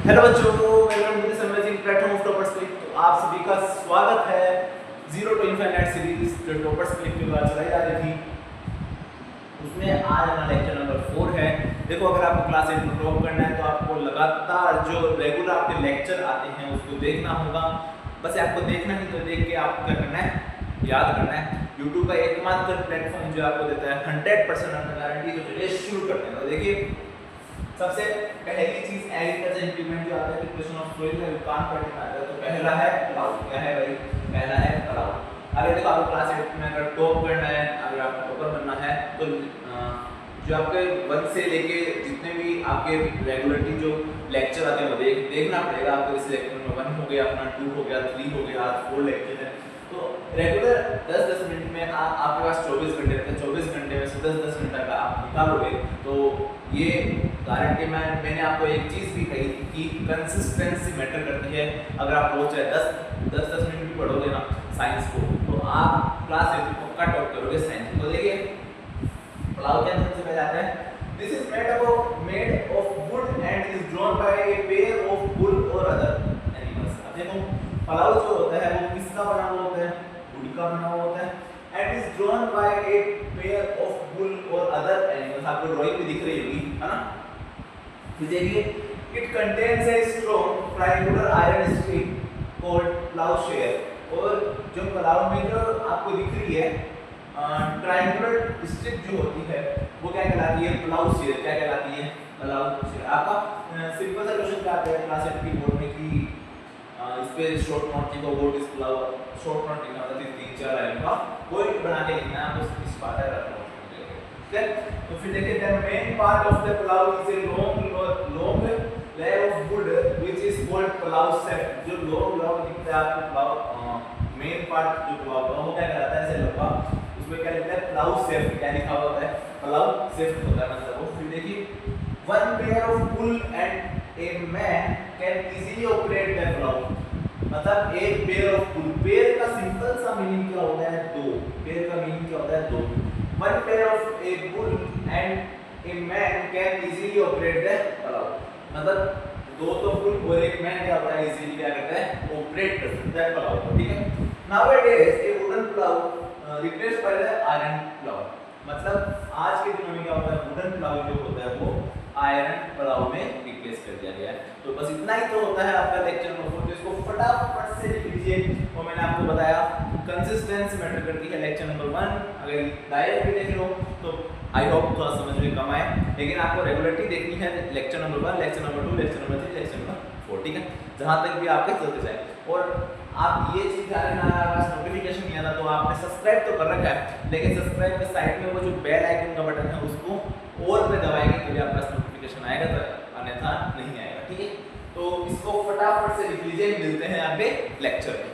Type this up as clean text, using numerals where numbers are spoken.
Hello बच्चों, welcome to the summarising platform of toppers click. तो आप सभी का स्वागत है जीरो टू इनफाइनाइट सीरीज जो टॉपर्स क्लिक के द्वारा चलाई जा रही थी। उसमें आज हमारा लेक्चर नंबर 4 है। देखो, अगर आपको क्लास 8 में टॉप करना है तो आपको लगातार जो रेगुलर आपके लेक्चर आते हैं उसको देखना होगा। बस आपको देखना ही तो देख के आपको क्या करना है, याद करना है। यूट्यूब का एकमात्र प्लेटफॉर्म जो आपको देता है 100% गारंटी। तो चलिए शुरू करते हैं। तो देखिए, सबसे पहली चीज एग्रीकल्चर इंप्लीमेंट जो आता है प्रिपरेशन ऑफ सोइल में काम करने में आता है। तो पहला है क्लाउड। क्या है भाई? पहला है क्लाउड। अगर देखो, आपको क्लास 8 में अगर टॉप करना है, अगर आपको टॉपर बनना है तो जो आपके 1 से लेके जितने भी आपके रेगुलरली जो लेक्चर आते हैं वो देखना पड़ेगा आपको। इस लेक्चर में 1 हो गया, अपना 2 हो गया, 3 हो गया, आज 4 लेक्चर है। तो रेगुलर 10-10 मिनट में आपके पास 24 घंटे रहते हैं। 24 घंटे में से 10-10 मिनट का आप निकालोगे तो ये गारंटी मैंने आपको एक चीज़ भी कही थी कि कंसिस्टेंसी मैटर करती है। अगर आप रोज 10-10 मिनट भी पढ़ोगे ना साइंस को, तो आप क्लास 8 को पक्का टॉप करोगे साइंस को। देखिए, क्लाउड के अंदर से पहले आता है, this is made of would and is drawn by a pair of bull और अदर एनिमल्स। अब देखो, क्लाउड जो होता है वो किसका बना हुआ होता है? वुड का बना हुआ होता है and is drawn by a pair of bull और अदर एनिमल्स। आपको ड्राइंग में दिख रही होगी, है ना? देखिए, it contains a strong triangular iron strip called ploughshare. और जो क्लाउड में जो आपको दिख रही है ट्रायंगुलर स्ट्रिप जो होती है वो क्या कहलाती है? प्लाउशेयर। क्या कहलाती है? प्लाउशेयर। आपका सिंपल सा क्वेश्चन क्या आता है क्लास 8 की बोर्ड में कि इस पे शॉर्ट नोट की what is plough. Short note लिखना होता है 3-4 लाइन का, कोई बना के लिखना है आपको। इस बात है रखना है। तो फिर देखिए, the main part of the plough is a long layer of wood which is called plough shaft. जो लॉन्ग दिखता है आपको प्लाउ मेन पार्ट जो प्लाउ का वो क्या कहलाता है? ऐसे लंबा, उसमें क्या लिखा है? Plough shaft. क्या लिखा होता है? प्लाउ शेफ्ट होता है मतलब वो। फिर देखिए, one pair of bull and a man can easily operate the plough. मतलब एक पेयर ऑफ बुल, पेयर का सिंपल सा मीनिंग क्या होता है? दो। पेयर का मीनिंग क्या होता है? दो। One pair of a bull and a man can easily operate the plow। मतलब दो तो बुल और एक मैन क्या होता है? इजीली क्या करता है? ऑपरेट कर सकता है प्लाउ को। ठीक है। Nowadays a wooden plow replaced by the iron plow। मतलब आज के दिनों में क्या होता है? वुडन प्लाउ जो होता है वो आयरन प्लाउ में रिप्लेस कर दिया गया है। तो बस इतना ही तो होता है आपका लेक्चर नंबर 4। तो इसको फटाफट से लिख लीजिए। और मैंने आपको बताया कंसिस्टेंसी मैटर करती है। लेक्चर नंबर 1 अगर डायरेक्ट भी देख लो तो आई होप थोड़ा समझ में कम आए, लेकिन आपको रेगुलरिटी देखनी है। Lecture number 1, lecture number 2, lecture number 3, lecture number 4। ठीक है, जहां तक भी आपके चलते जाए। और आप ये चीज ध्यान रखना, अगर नोटिफिकेशन नहीं आता तो आपने सब्सक्राइब तो कर रखा है, लेकिन सब्सक्राइब के साइड में वो जो बेल आइकन का बटन है उसको और पे दबाएंगे तो आपके पास नोटिफिकेशन आएगा, तो अन्यथा नहीं आएगा। ठीक है, तो इसको फटाफट से लिख लीजिए। मिलते हैं आगे लेक्चर में।